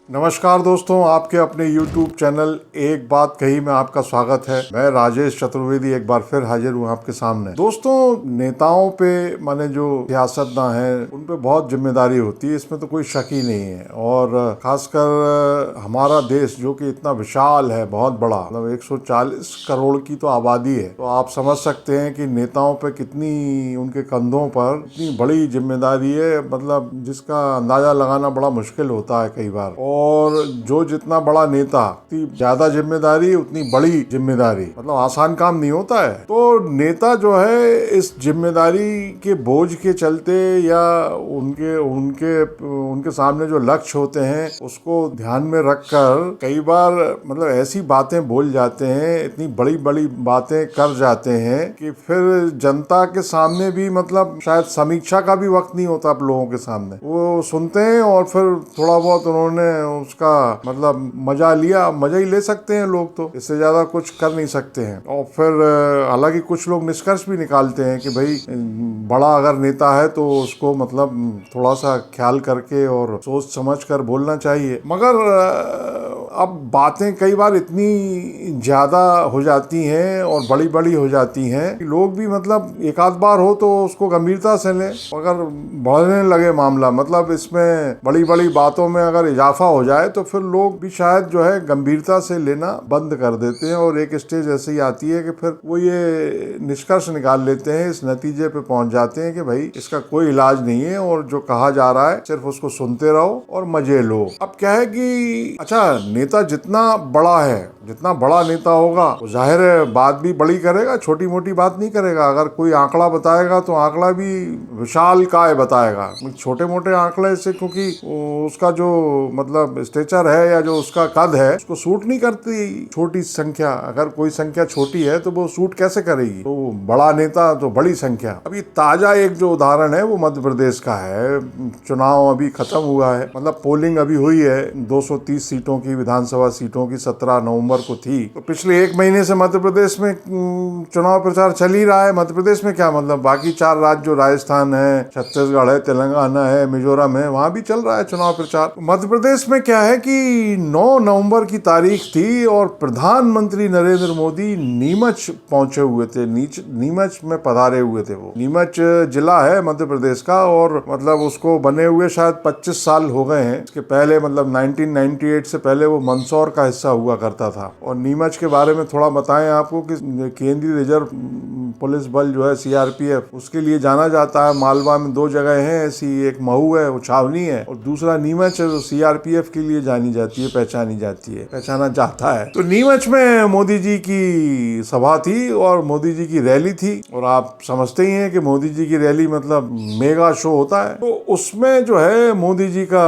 नमस्कार दोस्तों, आपके अपने YouTube चैनल एक बात कही में आपका स्वागत है। मैं राजेश चतुर्वेदी एक बार फिर हाजिर हूँ आपके सामने। दोस्तों, नेताओं पे माने जो सियासतदान हैं उन पे बहुत जिम्मेदारी होती है, इसमें तो कोई शक ही नहीं है। और खासकर हमारा देश जो कि इतना विशाल है, बहुत बड़ा, मतलब 140 करोड़ की तो आबादी है, तो आप समझ सकते हैं कि नेताओं पे कितनी उनके कंधों पर इतनी बड़ी जिम्मेदारी है, मतलब जिसका अंदाजा लगाना बड़ा मुश्किल होता है कई बार। और जो जितना बड़ा नेता, उतनी ज्यादा जिम्मेदारी, उतनी बड़ी जिम्मेदारी, मतलब आसान काम नहीं होता है। तो नेता जो है इस जिम्मेदारी के बोझ के चलते या उनके उनके उनके सामने जो लक्ष्य होते हैं उसको ध्यान में रखकर कई बार मतलब ऐसी बातें बोल जाते हैं, इतनी बड़ी बड़ी बातें कर जाते हैं कि फिर जनता के सामने भी मतलब शायद समीक्षा का भी वक्त नहीं होता आप लोगों के सामने। वो सुनते हैं और फिर थोड़ा बहुत उन्होंने उसका मतलब मजा लिया, मजा ही ले सकते हैं लोग, तो इससे ज्यादा कुछ कर नहीं सकते हैं। और फिर हालांकि कुछ लोग निष्कर्ष भी निकालते हैं कि भाई बड़ा अगर नेता है तो उसको मतलब थोड़ा सा ख्याल करके और सोच समझ कर बोलना चाहिए। मगर अब बातें कई बार इतनी ज्यादा हो जाती हैं और बड़ी बड़ी हो जाती हैं कि लोग भी मतलब एक आध बार हो तो उसको गंभीरता से लें, अगर बढ़ने लगे मामला, मतलब इसमें बड़ी बड़ी बातों में अगर इजाफा हो जाए तो फिर लोग भी शायद जो है गंभीरता से लेना बंद कर देते हैं। और एक स्टेज ऐसी आती है कि फिर वो ये निष्कर्ष निकाल लेते हैं, इस नतीजे पे पहुंच जाते हैं कि भाई इसका कोई इलाज नहीं है और जो कहा जा रहा है सिर्फ उसको सुनते रहो और मजे लो। अब क्या है कि अच्छा, नेता जितना बड़ा है, जितना बड़ा नेता होगा वो जाहिर है बात भी बड़ी करेगा, छोटी मोटी बात नहीं करेगा। अगर कोई आंकड़ा बताएगा तो आंकड़ा भी विशाल काय बताएगा, छोटे मोटे आंकड़े से, क्योंकि उसका जो मतलब स्टेचर है या जो उसका कद है उसको सूट नहीं करती छोटी संख्या। अगर कोई संख्या छोटी है तो वो सूट कैसे करेगी, तो बड़ा नेता तो बड़ी संख्या। अभी ताजा एक जो उदाहरण है वो मध्य प्रदेश का है। चुनाव अभी खत्म हुआ है, मतलब पोलिंग अभी हुई है 230 सीटों की, विधानसभा सीटों की 17 नवंबर को थी। तो पिछले एक महीने से मध्य प्रदेश में चुनाव प्रचार चल ही रहा है। मध्य प्रदेश में क्या मतलब, बाकी 4 राज्य जो राजस्थान है, छत्तीसगढ़ है, तेलंगाना है, मिजोरम है, वहां भी चल रहा है चुनाव प्रचार। मध्य प्रदेश में क्या है कि 9 नवंबर की तारीख थी और प्रधानमंत्री नरेंद्र मोदी नीमच पहुंचे हुए थे, नीमच में पधारे हुए थे। वो नीमच जिला है मध्य प्रदेश का और मतलब उसको बने हुए शायद 25 साल हो गए हैं। इसके पहले मतलब 1998 से पहले वो मंदसौर का हिस्सा हुआ करता था। और नीमच के बारे में थोड़ा बताएं आपको कि केंद्रीय रिजर्व पुलिस बल जो है सीआरपीएफ, उसके लिए जाना जाता है। मालवा में 2 जगह हैं ऐसी, एक महू है, वो छावनी है, और दूसरा नीमच है जो सीआरपीएफ के लिए जानी जाती है, पहचानी जाती है, पहचाना जाता है। तो नीमच में मोदी जी की सभा थी और मोदी जी की रैली थी। और आप समझते ही हैं कि मोदी जी की रैली मतलब मेगा शो होता है। तो उसमें जो है मोदी जी का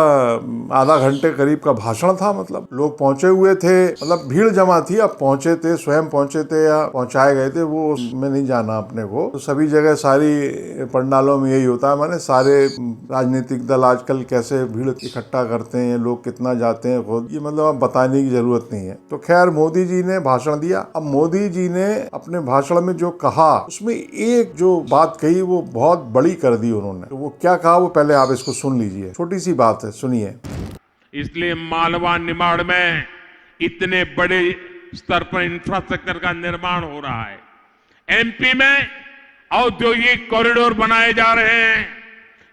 आधा घंटे करीब का भाषण था। मतलब लोग पहुंचे हुए थे, मतलब भीड़ जमा थी। अब पहुंचे थे, स्वयं पहुंचे थे या पहुंचाए गए थे, वो उसमें नहीं जाना अपने को। तो सभी जगह सारी पंडालों में यही होता है, माने सारे राजनीतिक दल आजकल कैसे भीड़ इकट्ठा करते हैं, लोग कितना जाते हैं खुद, ये मतलब अब बताने की जरूरत नहीं है। तो खैर मोदी जी ने भाषण दिया। अब मोदी जी ने अपने भाषण में जो कहा उसमें एक जो बात कही वो बहुत बड़ी कर दी उन्होंने। तो वो क्या कहा वो पहले आप इसको सुन लीजिए, छोटी सी बात है, सुनिए। इसलिए मालवा निमाड़ में इतने बड़े स्तर पर इंफ्रास्ट्रक्चर का निर्माण हो रहा है। एमपी में औद्योगिक कॉरिडोर बनाए जा रहे हैं।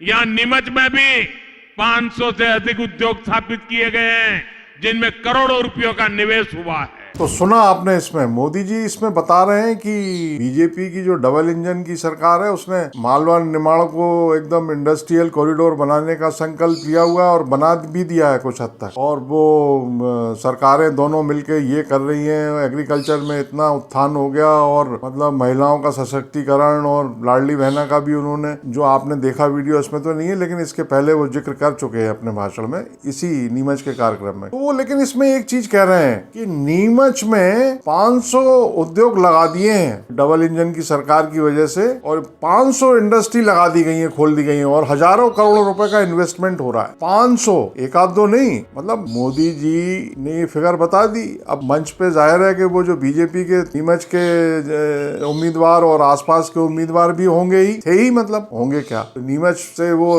यहां नीमच में भी 500 से अधिक उद्योग स्थापित किए गए हैं, जिनमें करोड़ों रुपयों का निवेश हुआ है। तो सुना आपने, इसमें मोदी जी इसमें बता रहे हैं कि बीजेपी की जो डबल इंजन की सरकार है उसने मालवा निमाड़ को एकदम इंडस्ट्रियल कॉरिडोर बनाने का संकल्प लिया हुआ है और बना भी दिया है कुछ हद तक। और वो सरकारें दोनों मिलकर ये कर रही हैं, एग्रीकल्चर में इतना उत्थान हो गया और मतलब महिलाओं का सशक्तिकरण और लाडली बहना का भी उन्होंने, जो आपने देखा वीडियो इसमें तो नहीं है लेकिन इसके पहले वो जिक्र कर चुके हैं अपने भाषण में, इसी नीमच के कार्यक्रम में। तो वो लेकिन इसमें एक चीज कह रहे हैं कि नीमच नीमच में 500 उद्योग लगा दिए हैं डबल इंजन की सरकार की वजह से, और 500 इंडस्ट्री लगा दी गई है, खोल दी गई है, और हजारों करोड़ रुपए का इन्वेस्टमेंट हो रहा है। 500, एक आध दो नहीं। मतलब मोदी जी ने ये फिगर बता दी। अब मंच पे जाहिर है कि वो जो बीजेपी के नीमच के उम्मीदवार और आसपास के उम्मीदवार भी होंगे ही, थे ही, मतलब होंगे क्या। तो नीमच से वो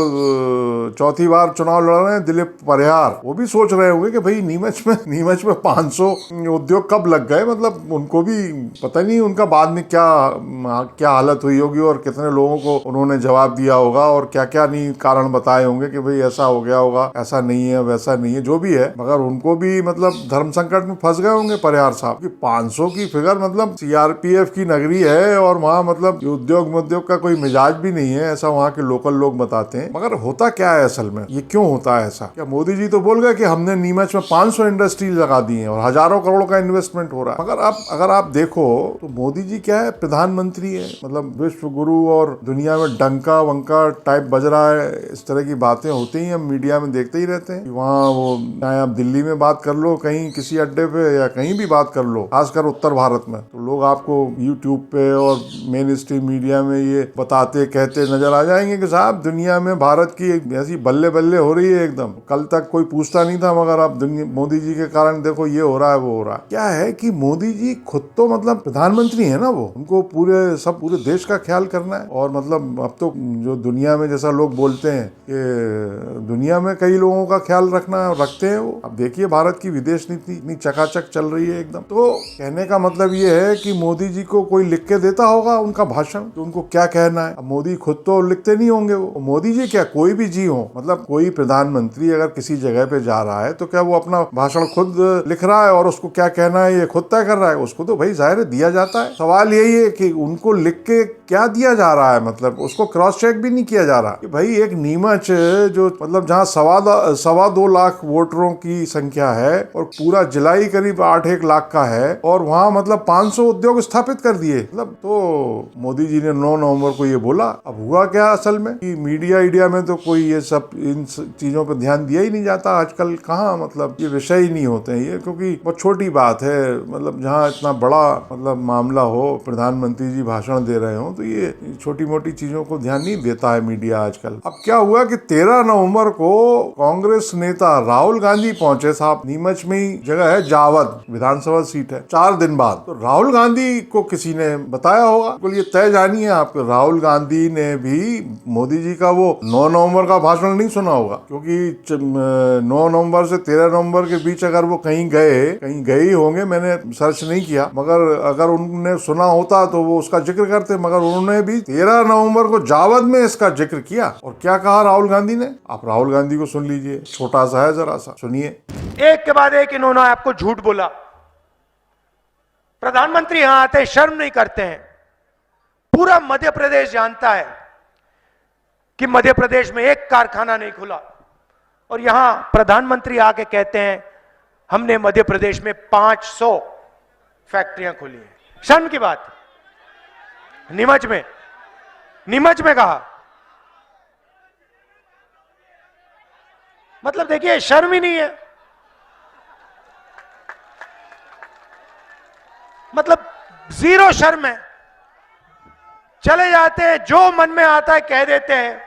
चौथी बार चुनाव लड़ रहे हैं दिलीप परिहार, वो भी सोच रहे होंगे कि भाई नीमच में 500 उद्योग कब लग गए। मतलब उनको भी पता नहीं उनका बाद में क्या हालत हुई होगी और कितने लोगों को उन्होंने जवाब दिया होगा और क्या क्या नहीं कारण बताए होंगे कि भाई ऐसा हो गया होगा, ऐसा नहीं है, वैसा नहीं है, जो भी है। मगर उनको भी मतलब धर्म संकट में फंस गए होंगे परिहार साहब कि 500 की फिगर, मतलब सीआरपीएफ की नगरी है और वहाँ मतलब उद्योग का कोई मिजाज भी नहीं है, ऐसा वहाँ के लोकल लोग बताते हैं। मगर होता क्या है असल में, ये क्यों होता है ऐसा? क्या मोदी जी तो बोल गए कि हमने नीमच में 500 इंडस्ट्री लगा दी है और हजारों करोड़ का इन्वेस्टमेंट हो रहा है। मगर अगर आप देखो तो मोदी जी क्या है, प्रधानमंत्री है, मतलब विश्व गुरु, और दुनिया में डंका वंका टाइप बज रहा है, इस तरह की बातें होती ही हम मीडिया में देखते ही रहते हैं। वहाँ वो चाहे आप दिल्ली में बात कर लो, कहीं किसी अड्डे पे या कहीं भी बात कर लो, खासकर उत्तर भारत में, तो लोग आपको यूट्यूब पे और मेन स्ट्रीम मीडिया में ये बताते कहते नजर आ जाएंगे कि साहब दुनिया में भारत की ऐसी बल्ले बल्ले हो रही है एकदम। कल तक कोई पूछता नहीं था, मगर अब मोदी जी के कारण देखो ये हो रहा है, वो हो रहा है। क्या है कि मोदी जी खुद तो मतलब प्रधानमंत्री है ना, वो उनको पूरे देश का ख्याल करना है। और मतलब अब तो जो दुनिया में जैसा लोग बोलते हैं कि दुनिया में कई लोगों का ख्याल रखते हैं वो। अब देखिए भारत की विदेश नीति इतनी चकाचक चल रही है एकदम। तो कहने का मतलब ये है कि मोदी जी को कोई लिख के देता होगा उनका भाषण, तो उनको क्या कहना है। अब मोदी खुद तो लिखते नहीं होंगे वो। मोदी जी क्या, कोई भी जी हो, मतलब कोई प्रधानमंत्री अगर किसी जगह पे जा रहा है तो क्या वो अपना भाषण खुद लिख रहा है और उसको क्या कहना है ये खुद तय कर रहा है? उसको तो भाई जाहिर है दिया जाता है। सवाल यही है कि उनको लिख के क्या दिया जा रहा है, मतलब उसको क्रॉस चेक भी नहीं किया जा रहा कि भाई एक नीमच जो मतलब जहाँ 2.25 लाख वोटरों की संख्या है और पूरा जिला ही करीब 8-1 लाख का है, और वहाँ मतलब 500 उद्योग स्थापित कर दिए। मतलब तो मोदी जी ने 9 नवंबर को ये बोला। अब हुआ क्या असल में कि मीडिया में तो कोई ये सब इन चीजों पर ध्यान दिया ही नहीं जाता आजकल। कहाँ मतलब ये विषय ही नहीं होते हैं ये, क्योंकि बहुत छोटी बात है। मतलब जहाँ इतना बड़ा मतलब मामला हो, प्रधानमंत्री जी भाषण दे रहे हो, तो ये छोटी मोटी चीजों को ध्यान नहीं देता है मीडिया आजकल। अब क्या हुआ कि 13 नवंबर को कांग्रेस नेता राहुल गांधी पहुंचे साहब नीमच में ही जगह है जावद, विधानसभा सीट है, 4 दिन बाद। तो राहुल गांधी को किसी ने बताया होगा, बोलिए तय जानिए आप, राहुल गांधी ने भी मोदी जी का वो 9 नवंबर का भाषण नहीं सुना होगा, क्योंकि 9 नवंबर से 13 नवंबर के बीच अगर वो कहीं गए ही होंगे, मैंने सर्च नहीं किया, मगर अगर उन्होंने सुना होता तो वो उसका जिक्र करते। मगर उन्होंने भी 13 नवंबर को जावद में इसका जिक्र किया। और क्या कहा राहुल गांधी ने, आप राहुल गांधी को सुन लीजिए, छोटा सा है, जरा सा सुनिए। एक के बाद एक इन्होंने आपको झूठ बोला। प्रधानमंत्री यहां आते शर्म नहीं करते हैं। पूरा मध्य प्रदेश जानता है कि मध्य प्रदेश में एक कारखाना नहीं खुला, और यहां प्रधानमंत्री आके कहते हैं हमने मध्य प्रदेश में 500 फैक्ट्रियां खोली हैं। शर्म की बात। नीमच में कहा, मतलब देखिए शर्म ही नहीं है। मतलब जीरो शर्म है। चले जाते हैं, जो मन में आता है कह देते हैं।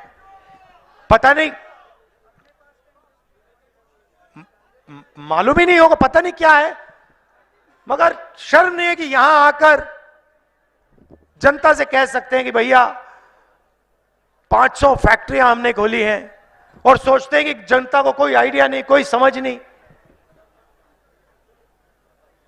पता नहीं, मालूम ही नहीं होगा, पता नहीं क्या है, मगर शर्म नहीं है कि यहां आकर जनता से कह सकते हैं कि भैया 500 फैक्ट्रियां हमने खोली हैं, और सोचते हैं कि जनता को कोई आइडिया नहीं, कोई समझ नहीं।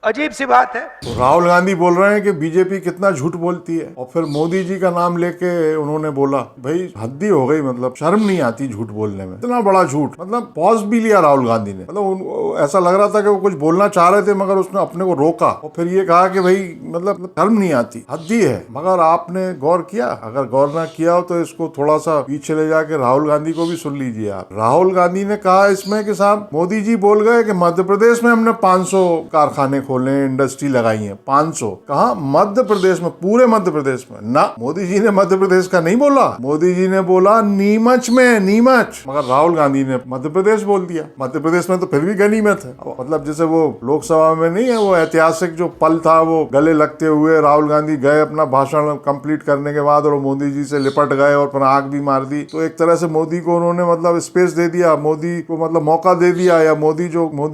अजीब सी बात है। तो राहुल गांधी बोल रहे हैं कि बीजेपी कितना झूठ बोलती है, और फिर मोदी जी का नाम लेके उन्होंने बोला। भाई हद्दी हो गई, मतलब शर्म नहीं आती झूठ बोलने में, इतना बड़ा झूठ। मतलब पॉज भी लिया राहुल गांधी ने, मतलब ऐसा लग रहा था कि वो कुछ बोलना चाह रहे थे, मगर उसने अपने को रोका और फिर ये कहा कि भाई मतलब शर्म नहीं आती, हद्दी है। मगर आपने गौर किया? अगर गौर ना किया हो तो इसको थोड़ा सा पीछे ले जाके राहुल गांधी को भी सुन लीजिए आप। राहुल गांधी ने कहा इसमें कि साहब मोदी जी बोल गए कि मध्य प्रदेश में हमने 500 कारखाने खोले, इंडस्ट्री लगाई है 500। कहा? मध्य प्रदेश में, पूरे मध्य प्रदेश में ना। मोदी जी ने मध्य प्रदेश का नहीं बोला, मोदी जी ने बोला नीमच में, नीमच। मगर राहुल गांधी ने मध्य प्रदेश बोल दिया। मध्य प्रदेश में तो फिर भी गनीमत है। मतलब जैसे वो लोकसभा में नहीं है, वो ऐतिहासिक जो पल था, वो गले लगते हुए राहुल गांधी गए अपना भाषण कंप्लीट करने के बाद और मोदी जी से लिपट गए और फिर आंख भी मार दी। तो एक तरह से मोदी को उन्होंने मतलब स्पेस दे दिया, मोदी को मतलब मौका दे दिया, या मोदी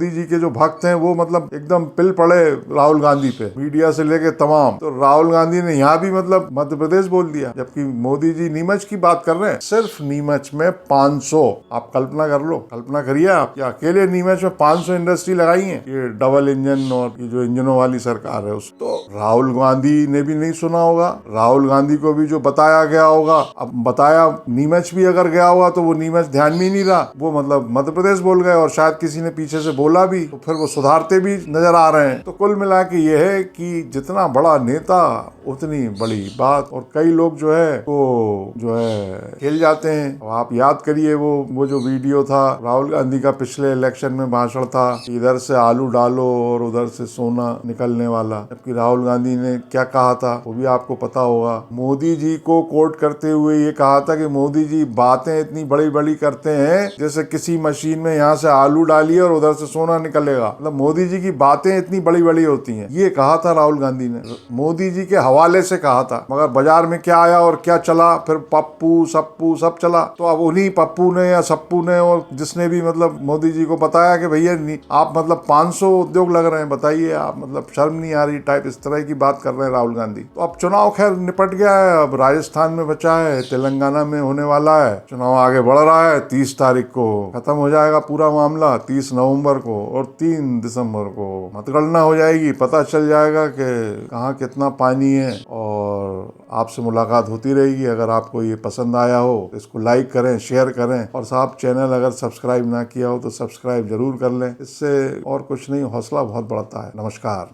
जी के जो भक्त हैं वो मतलब एकदम पिल पड़े राहुल गांधी पे, मीडिया से लेके तमाम। तो राहुल गांधी ने यहाँ भी मतलब मध्य प्रदेश बोल दिया, जबकि मोदी जी नीमच की बात कर रहे हैं। सिर्फ नीमच में 500। आप कल्पना कर लो, कल्पना करिए आप, या अकेले नीमच में 500 इंडस्ट्री लगाई है। ये डबल इंजन और ये जो इंजनों वाली सरकार है उस, तो राहुल गांधी ने भी नहीं सुना होगा, राहुल गांधी को भी जो बताया गया होगा, अब बताया नीमच भी अगर गया होगा तो वो नीमच ध्यान में ही नहीं रहा, वो मतलब मध्य प्रदेश बोल गए, और शायद किसी ने पीछे से बोला भी तो फिर वो सुधारते भी नजर आ रहे हैं। तो कुल मिला के ये है कि जितना बड़ा नेता उतनी बड़ी बात, और कई लोग जो है वो जो है खेल जाते हैं। और आप याद करिए वो जो वीडियो था राहुल गांधी का पिछले इलेक्शन में भाषण था, इधर से आलू डालो और उधर से सोना निकलने वाला, जबकि राहुल गांधी ने क्या कहा था वो भी आपको पता होगा। मोदी जी को कोट करते हुए ये कहा था कि मोदी जी बातें इतनी बड़ी बड़ी करते हैं जैसे किसी मशीन में यहाँ से आलू डालिए और उधर से सोना निकलेगा। मतलब मोदी जी की बातें इतनी बड़ी बड़ी होती हैं, ये कहा था राहुल गांधी ने, मोदी जी के हवाले से कहा था। मगर बाजार में क्या आया और क्या चला, फिर पप्पू सप्पू सब चला। तो अब उन्हीं पप्पू ने या सप्पू ने और जिसने भी मतलब मोदी जी को बताया कि भैया आप मतलब 500 उद्योग लग रहे हैं, बताइए आप, मतलब शर्म नहीं आ रही टाइप, इस तरह की बात कर रहे हैं राहुल गांधी। तो अब चुनाव खैर निपट गया है, अब राजस्थान में बचा है, तेलंगाना में होने वाला है, चुनाव आगे बढ़ रहा है। 30 तारीख को खत्म हो जाएगा पूरा मामला, 30 नवंबर को, और 3 दिसंबर को मतगणना हो जाएगी, पता चल जाएगा कि कहाँ कितना पानी है। और आपसे मुलाकात होती रहेगी। अगर आपको ये पसंद आया हो तो इसको लाइक करें, शेयर करें, और साहब चैनल अगर सब्सक्राइब ना किया हो तो सब्सक्राइब जरूर कर लें। इससे और कुछ नहीं, हौसला बहुत बढ़ता है। नमस्कार।